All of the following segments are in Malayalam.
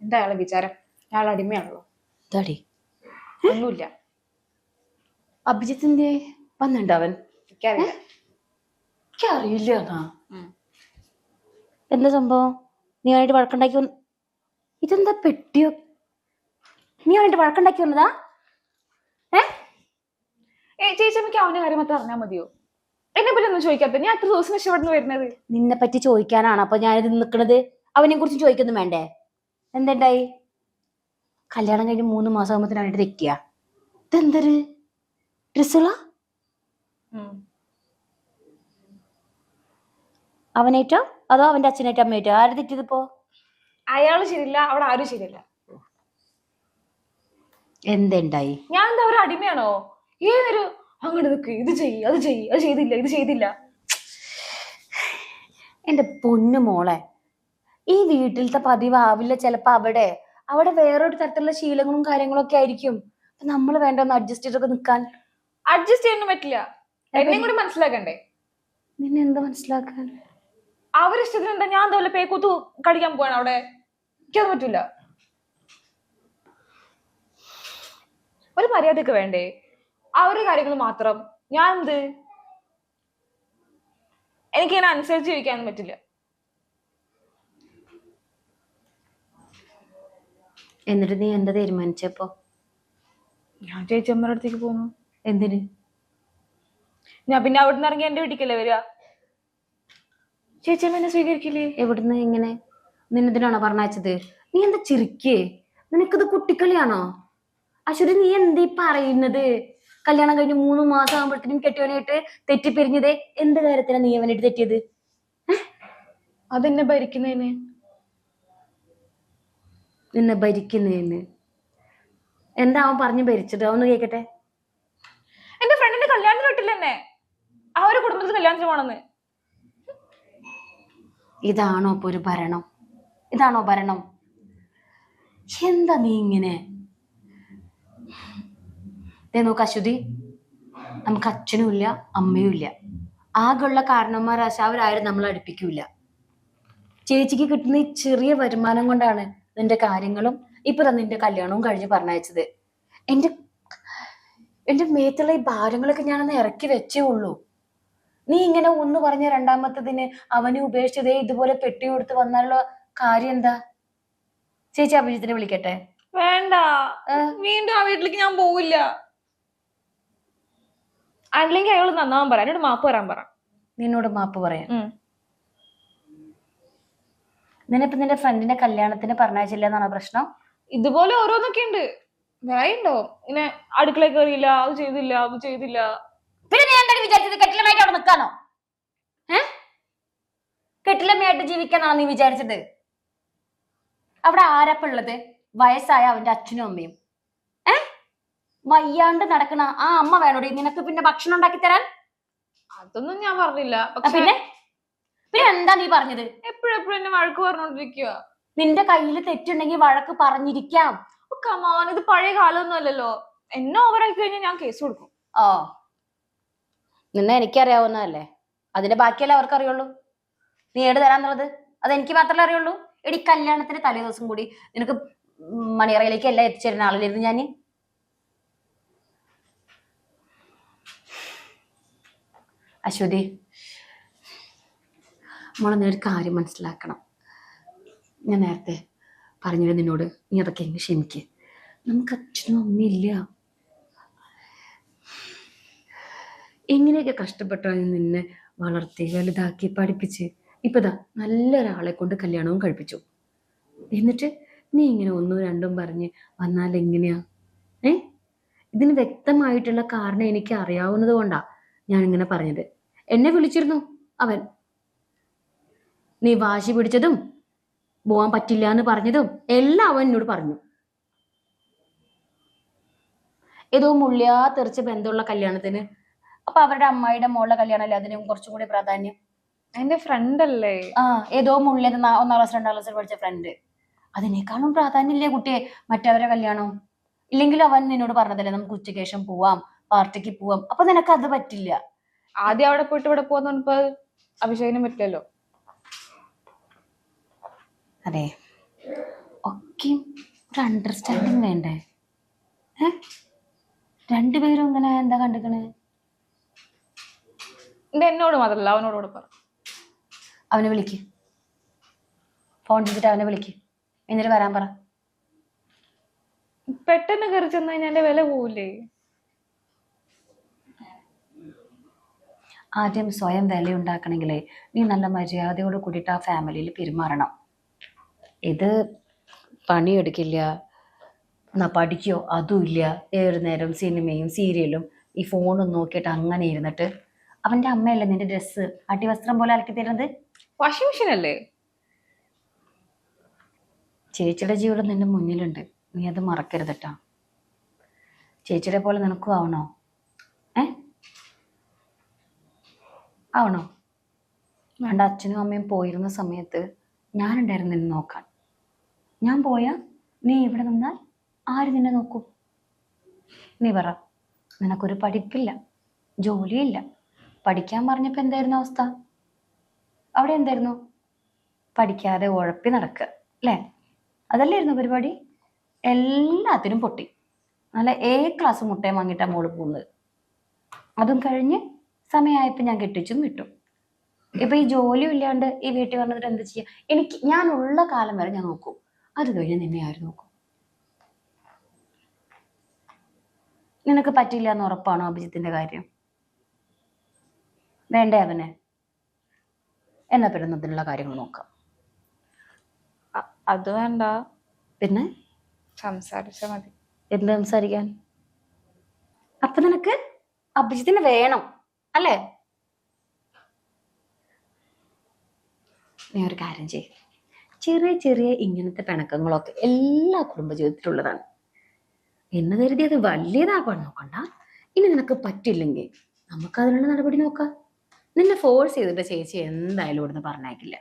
എന്താ അയാളെ വിചാരം? അയാൾ അടിമയാണല്ലോ. തടി ഒന്നുമില്ല. അഭിജിത്തിന്റെ വന്നിണ്ടവൻ? എനിക്കറിയില്ല. എനിക്കറിയില്ല. എന്താ സംഭവം? നീ അവനായിട്ട് വഴക്കുണ്ടാക്കി ഇതെന്താ പെട്ടിയോ? നീ അവനായിട്ട് വഴക്കുണ്ടാക്കി വന്നതാ? ചേച്ചിയമ്മയ്ക്ക് അവന്റെ കാര്യം മാത്രം അറിഞ്ഞാൽ മതിയോ? എന്നെ പറ്റി ഒന്നും ചോദിക്കാത്ത? ഞാൻ എത്ര ദിവസം ഇഷ്ടപ്പെടുന്നു വരുന്നത്? നിന്നെ പറ്റി ചോദിക്കാനാണ് അപ്പൊ ഞാനിത് നിക്കണത്. അവനെ കുറിച്ച് ചോദിക്കൊന്നും വേണ്ടേ? എന്തുണ്ടായി? കല്യാണം കഴിഞ്ഞ് 3 മാസം ആകുമ്പത്തിന് അവനായിട്ട് തെറ്റിയ ഇതെന്തൊരു ഡ്രസ്സുകളാ? അവനേറ്റോ അതോ അവന്റെ അച്ഛനേറ്റോ അമ്മയേറ്റോ? ആര് തെറ്റിയതിപ്പോ? അയാള് ശരിയില്ല, അവിടെ ആരും ശരിയല്ല. എന്തുണ്ടായി? ഞാൻ എന്താ ഒരു അടിമയാണോ? ഏതൊരു അങ്ങോട്ട് നിൽക്ക്, ഇത് ചെയ്യ്, അത് ചെയ്യ്, അത് ചെയ്തില്ല, ഇത് ചെയ്തില്ല. എന്റെ പൊന്നു മോളെ, ഈ വീട്ടിലത്തെ പതിവാവില്ല ചിലപ്പോ. അവിടെ വേറൊരു തരത്തിലുള്ള ശീലങ്ങളും കാര്യങ്ങളും ഒക്കെ ആയിരിക്കും. നമ്മൾ വേണ്ട ഒന്ന് അഡ്ജസ്റ്റ് ചെയ്തൊക്കെ നിൽക്കാൻ. അഡ്ജസ്റ്റ് ചെയ്യാനൊന്നും പറ്റില്ല. എന്നെയും കൂടി മനസ്സിലാക്കണ്ടേ? നിന്നെ എന്താ മനസ്സിലാക്കാൻ? അവരിഷ്ടത്തിന് എന്താ ഞാൻ എന്താ പേക്കൂത്തു കളിക്കാൻ പോവാണ് അവിടെ? എനിക്കത് പറ്റില്ല. ഒരു മര്യാദക്ക് വേണ്ടേ? അവരുടെ കാര്യങ്ങൾ മാത്രം ഞാൻ എന്ത്? എനിക്കിങ്ങനെ അനുസരിച്ച് ജീവിക്കാനൊന്നും പറ്റില്ല. എന്നിട്ട് നീ എന്താ തീരുമാനിച്ചപ്പോ? ഞാൻ ചേച്ചിയമ്മയുടെ അടുത്തേക്ക് പോന്നു. എന്തിന്? ഞാൻ പിന്നെ അവിടുന്ന് ഇറങ്ങി എന്റെ വീട്ടിക്കല്ലേ വരിക. ചേച്ചിയമ്മ എന്നെ സ്വീകരിക്കില്ലേ? എവിടുന്ന്? എങ്ങനെ? നിന്നെതിനാണോ പറഞ്ഞയച്ചത്? നീ എന്താ ചിരിക്കേ? നിനക്കിത് കുട്ടിക്കളിയാണോ? അശ്വതി, നീ എന്തീ പറയുന്നത്? കല്യാണം കഴിഞ്ഞ് 3 മാസം ആകുമ്പോഴത്തേനും കെട്ടിയവനായിട്ട് തെറ്റിപ്പിരിഞ്ഞതേ എന്ത് കാര്യത്തിനാ നീ അവനായിട്ട് തെറ്റിയത്? അതെന്നെ ഭരിക്കുന്നതിന്. നിന്നെ ഭരിക്കുന്നതിന് എന്താ അവൻ പറഞ്ഞു ഭരിച്ചത്? അവന്ന് കേക്കട്ടെ. എന്റെ ഫ്രണ്ടിന്റെ കല്യാണത്തിന് വിട്ടില്ല എന്നെ. ആ ഒരു കുടുംബത്തിൽ കല്യാണത്തിന് പോണെന്ന്. ഇതാണോ ഇപ്പൊ ഒരു ഭരണം? ഇതാണോ ഭരണം? എന്താ നീ ഇങ്ങനെ? നോക്ക് അശ്വതി, നമുക്ക് അച്ഛനും ഇല്ല അമ്മയും ഇല്ല. ആകെയുള്ള കാരണന്മാരാശ അവരാരും നമ്മളെ അടുപ്പിക്കൂല. ചേച്ചിക്ക് കിട്ടുന്ന ഈ ചെറിയ വരുമാനം കൊണ്ടാണ് നിന്റെ കാര്യങ്ങളും ഇപ്പൊ നിന്റെ കല്യാണവും കഴിഞ്ഞ് പറഞ്ഞയച്ചത്. എന്റെ മേത്തുള്ള ഈ ഭാരങ്ങളൊക്കെ ഞാനൊന്ന് ഇറക്കി വെച്ചേ ഉള്ളൂ. നീ ഇങ്ങനെ ഒന്ന് പറഞ്ഞ രണ്ടാമത്തതിന് അവനെ ഉപേക്ഷിച്ചതേ ഇതുപോലെ പെട്ടി കൊടുത്ത് വന്നാലുള്ള കാര്യം എന്താ? ചേച്ചി അഭിജിത്തിനെ വിളിക്കട്ടെ? വേണ്ട, വീണ്ടും ആ വീട്ടിലേക്ക് ഞാൻ പോവില്ല. അല്ലെങ്കിൽ അയാൾ നന്നാവാൻ പറ, എന്നോട് മാപ്പ് വരാൻ പറ. നിന്നോട് മാപ്പ് പറയാൻ? നിനക്ക് നിന്റെ ഫ്രണ്ടിന്റെ കല്യാണത്തിന് പറഞ്ഞയച്ചില്ല എന്നാണോ പ്രശ്നം? ഇതുപോലെ ഓരോന്നൊക്കെ ഉണ്ട്. വേണ്ടോ ഇങ്ങനെ അടുക്കള കയറിയില്ല, അത് ചെയ്തില്ല, അത് ചെയ്തില്ല. പിന്നെ നീ എന്താണ് വിചാരിച്ചത്? കെട്ടിലമായിട്ട് അവിടെ നിൽക്കാനോ? കെട്ടിലമ്മയായിട്ട് ജീവിക്കാനാണോ നീ വിചാരിച്ചത്? അവിടെ ആരപ്പുള്ളത്? വയസ്സായ അവന്റെ അച്ഛനും അമ്മയും. വയ്യാണ്ട് നടക്കണ ആ അമ്മ വേണോടി നിനക്ക് പിന്നെ ഭക്ഷണം ഉണ്ടാക്കി തരാൻ? അതൊന്നും ഞാൻ പറഞ്ഞില്ല. പിന്നെ പിന്നെ എന്താ നീ പറഞ്ഞത്? എപ്പോഴെപ്പോഴും എന്നെ വഴക്ക് പറഞ്ഞോണ്ടിരിക്കുക. നിന്റെ കയ്യിൽ തെറ്റുണ്ടെങ്കിൽ വഴക്ക് പറഞ്ഞിരിക്കാം. കമാൻ, ഇത് പഴയ കാലമൊന്നും അല്ലല്ലോ. എന്നെ ഓവറാക്കി കഴിഞ്ഞാൽ ഞാൻ കേസ് കൊടുക്കും. നിന്നെ എനിക്കറിയാവുന്നതല്ലേ, അതിന്റെ ബാക്കിയല്ലേ അവർക്ക് അറിയുള്ളൂ. നീ ഏട് തരാന്നുള്ളത് അതെനിക്ക് മാത്രമേ അറിയുള്ളൂ. എടി, കല്യാണത്തിന് തലേ ദിവസം കൂടി നിനക്ക് മണിയറയിലേക്ക് എല്ലാം എത്തിച്ചേരുന്ന ആളിലിരുന്ന് ഞാൻ. അശ്വതി മോളെ, നീ ഒരു കാര്യം മനസ്സിലാക്കണം. ഞാൻ നേരത്തെ പറഞ്ഞത് നിന്നോട്, നീ അതൊക്കെ എങ്ങനെ ക്ഷമിക്ക്. നമുക്ക് അച്ഛനും അമ്മയില്ല. എങ്ങനെയൊക്കെ കഷ്ടപ്പെട്ടാണ് നിന്നെ വളർത്തി വലുതാക്കി പഠിപ്പിച്ച് ഇപ്പതാ നല്ലൊരാളെ കൊണ്ട് കല്യാണവും കഴിപ്പിച്ചു. എന്നിട്ട് നീ ഇങ്ങനെ 1ഉം 2ഉം പറഞ്ഞ് വന്നാൽ എങ്ങനെയാ? ഇതിന് വ്യക്തമായിട്ടുള്ള കാരണം എനിക്ക് അറിയാവുന്നത് കൊണ്ടാ ഞാനിങ്ങനെ പറഞ്ഞത്. എന്നെ വിളിച്ചിരുന്നു അവൻ. നീ വാശി പിടിച്ചതും പോവാൻ പറ്റില്ല എന്ന് പറഞ്ഞതും എല്ലാം അവൻ എന്നോട് പറഞ്ഞു. ഏതോ മുള്ളിയാ തെറിച്ച് ബന്ധമുള്ള കല്യാണത്തിന്, അപ്പൊ അവരുടെ അമ്മായിയുടെ മോളുടെ കല്യാണമല്ലേ അതിനും കുറച്ചും കൂടി പ്രാധാന്യം. എന്റെ ഫ്രണ്ട് അല്ലേ? ഏതോ മുള്ളിയത് 1ാം ക്ലാസ് 2ാം ക്ലാസ്സിൽ പഠിച്ച ഫ്രണ്ട്. അതിനേക്കാളും പ്രാധാന്യമില്ലേ കുട്ടിയെ മറ്റവരെ കല്യാണം? ഇല്ലെങ്കിലും അവൻ നിന്നോട് പറഞ്ഞതല്ലേ നമുക്ക് ഉച്ചയ്ക്ക് ശേഷം പോവാം, പാർട്ടിക്ക് പോവാം. അപ്പൊ നിനക്ക് അത് പറ്റില്ല. ആദ്യം അവിടെ പോയിട്ട് ഇവിടെ പോവാന്ന് അഭിഷേകിനും പറ്റില്ലല്ലോ. അതെ, ഒക്കെയും ഒരു അണ്ടർസ്റ്റാൻഡിങ് വേണ്ടേ? ഏ രണ്ടുപേരും ഇങ്ങനെ എന്താ കണ്ടിക്കണേ? ഇത് എന്നോട് മാത്രല്ല, അവനോട് പറ. അവനെ വിളിക്ക്, ഫോൺ ചെയ്തിട്ട് അവനെ വിളിക്ക്, എന്നിട്ട് വരാൻ പറ. പെട്ടെന്ന് കയറി ചെന്ന് കഴിഞ്ഞാൽ എന്റെ വില പോവില്ലേ? ആദ്യം സ്വയം വില ഉണ്ടാക്കണമെങ്കിലേ നീ നല്ല മര്യാദയോട് കൂടിയിട്ട് ആ ഫാമിലിയിൽ പെരുമാറണം. ഇത് പണിയെടുക്കില്ല, എന്നാ പഠിക്കോ അതുമില്ല, ഏറെ നേരം സിനിമയും സീരിയലും ഈ ഫോണും നോക്കിയിട്ട് അങ്ങനെ ഇരുന്നിട്ട്. അവൻ്റെ അമ്മയല്ലേ നിന്റെ ഡ്രസ്സ് അടിവസ്ത്രം പോലെ അലക്കി തരുന്നത്? വാഷിംഗ് മെഷീൻ അല്ലേ? ചേച്ചിയുടെ ജീവിതം നിന്റെ മുന്നിലുണ്ട്, നീ അത് മറക്കരുത് കേട്ടോ. ചേച്ചിയുടെ പോലെ നിനക്കും ആവണോ? ആവണോ? എൻ്റെ അച്ഛനും അമ്മയും പോയിരുന്ന സമയത്ത് ഞാനുണ്ടായിരുന്നു നിന്നെ നോക്കാൻ. ഞാൻ പോയാ നീ ഇവിടെ നിന്നാൽ ആര് നിന്നെ നോക്കും? നീ പറ. നിനക്കൊരു പഠിപ്പില്ല, ജോലിയില്ല. പഠിക്കാൻ പറഞ്ഞപ്പോൾ എന്തായിരുന്നു അവസ്ഥ? അവിടെ എന്തായിരുന്നു? പഠിക്കാതെ ഉഴപ്പി നടക്കുക അല്ലേ? അതല്ലായിരുന്നു പരിപാടി. എല്ലാത്തിനും പൊട്ടി. നല്ല ക്ലാസ് മുട്ടയും വാങ്ങിയിട്ടാണ് മോള് പോകുന്നത്. അതും കഴിഞ്ഞ് സമയമായപ്പോൾ ഞാൻ കെട്ടിച്ചും വിട്ടു. ഇപ്പൊ ഈ ജോലിയും ഇല്ലാണ്ട് ഈ വീട്ടിൽ വന്നിട്ട് എന്ത് ചെയ്യാം? ഞാനുള്ള കാലം വരെ ഞാൻ നോക്കും. അത് കഴിഞ്ഞ് നിന്നെ ആര് നോക്കും? നിനക്ക് പറ്റില്ല എന്ന് ഉറപ്പാണോ അഭിജിത്തിന്റെ കാര്യം? വേണ്ടേ അവന്? എന്നാ പിന്നെ അതിനുള്ള കാര്യങ്ങൾ നോക്കാം. അത് വേണ്ട, പിന്നെ സംസാരിച്ചാ മതി. എന്ത് സംസാരിക്കാൻ? അപ്പൊ നിനക്ക് അഭിജിത്തിന് വേണം അല്ലേ? നീ ഒരു കാര്യം ചെയ്യും, ചെറിയ ചെറിയ ഇങ്ങനത്തെ പിണക്കങ്ങളൊക്കെ എല്ലാ കുടുംബജീവിതത്തിലുള്ളതാണ്. എന്ന് കരുതി അത് വലിയതാക്കാൻ നോക്കണ്ട. ഇനി നിനക്ക് പറ്റില്ലെങ്കിൽ നമുക്ക് അതിനുള്ള നടപടി നോക്കാം. നിന്നെ ഫോഴ്സ് ചെയ്തിട്ട് ചേച്ചി എന്തായാലും ഇവിടുന്ന് പറഞ്ഞേക്കില്ല.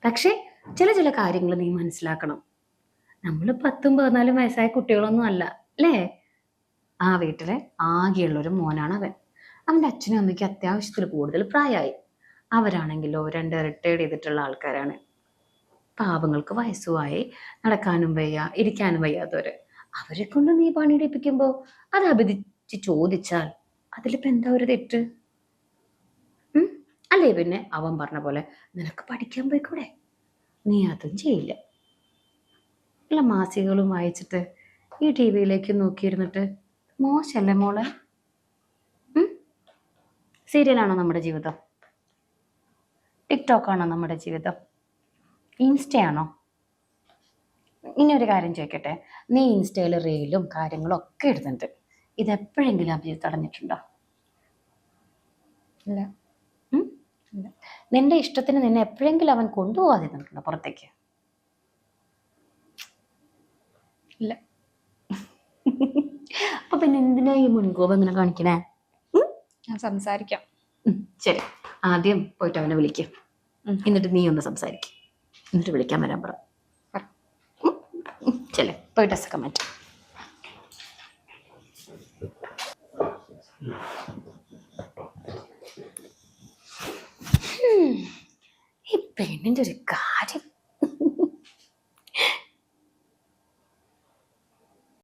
പക്ഷെ ചില കാര്യങ്ങൾ നീ മനസ്സിലാക്കണം. നമ്മൾ 10ഉം 14 വയസ്സായ കുട്ടികളൊന്നും അല്ല അല്ലേ? ആ വീട്ടിലെ ആകെയുള്ളൊരു മോനാണ് അവൻ. അവൻ്റെ അച്ഛനും അമ്മയ്ക്ക് അത്യാവശ്യത്തിൽ കൂടുതൽ പ്രായമായി. അവരാണെങ്കിലോ 2 റിട്ടയർഡ് ചെയ്തിട്ടുള്ള ആൾക്കാരാണ്. പാവങ്ങൾക്ക് വയസ്സുമായി, നടക്കാനും വയ്യ ഇരിക്കാനും വയ്യാത്തവര്. അവരെ കൊണ്ട് നീ പണിയെടുപ്പിക്കുമ്പോൾ അത് അഭിജിച്ച് ചോദിച്ചാൽ അതിലിപ്പോ എന്താ ഒരു തെറ്റ്? അല്ലേ? പിന്നെ അവൻ പറഞ്ഞ പോലെ നിനക്ക് പഠിക്കാൻ പോയിക്കൂടെ? നീ അതും ചെയ്യില്ല. ഉള്ള മാസികകളും വായിച്ചിട്ട് ഈ TV-യിലേക്ക് നോക്കിയിരുന്നിട്ട് മോശല്ലേ മോളെ? സീരിയലാണോ നമ്മുടെ ജീവിതം? ടിക്ടോക്കാണോ നമ്മുടെ ജീവിതം? ഇൻസ്റ്റയാണോ? ഇനി ഒരു കാര്യം ചോദിക്കട്ടെ, നീ ഇൻസ്റ്റയിൽ റീലും കാര്യങ്ങളും ഒക്കെ ഇടുന്നുണ്ട്. ഇതെപ്പോഴെങ്കിലും അഭിജിത്ത് തടഞ്ഞിട്ടുണ്ടോ? ഇല്ല. നിന്റെ ഇഷ്ടത്തിന് നിന്നെ എപ്പോഴെങ്കിലും അവൻ കൊണ്ടുപോകാതിരുന്നിട്ടുണ്ടോ പുറത്തേക്ക്? ഇല്ല. അപ്പൊ പിന്നെ എന്തിനാ ഈ മുൻകോപം ഇങ്ങനെ കാണിക്കണേ? ഞാൻ സംസാരിക്കാം. ശരി, ആദ്യം പോയിട്ട് അവനെ വിളിക്കും, എന്നിട്ട് നീ ഒന്ന് സംസാരിക്കും, എന്നിട്ട് വിളിക്കാൻ വരാൻ പറ. ചെല്ലേ, പോയിട്ട് ഡ്രസ്സൊക്കെ മാറ്റും. ഈ പെണ്ണിന്റെ ഒരു കാര്യം